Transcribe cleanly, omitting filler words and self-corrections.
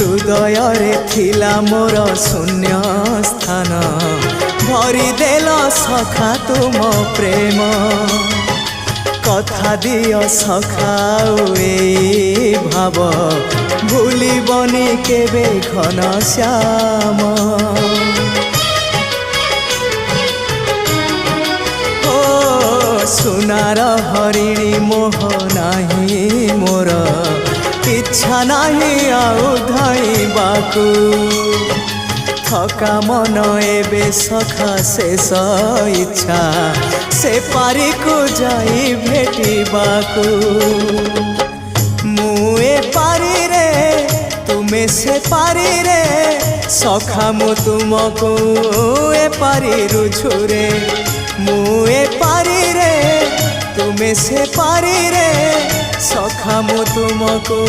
हृदय थिला मोर शून्य स्थान भरी देल सखा तुम प्रेम कथा दियो सखाओ ए भाव भूलिबनी केबे घन श्याम ओ सुनार हरिणी मोह नाही मोर इच्छा नाही आउ धाइबाकू थका मन एबे सखा शेष इच्छा से पारी को जाई भेटिबाकू मुए पारी रे तुमे से पारी रे सखा मु तुमको ए पारी रुझुरे मुए पारी रे तुमे से पारी रे सखा मु तुमको।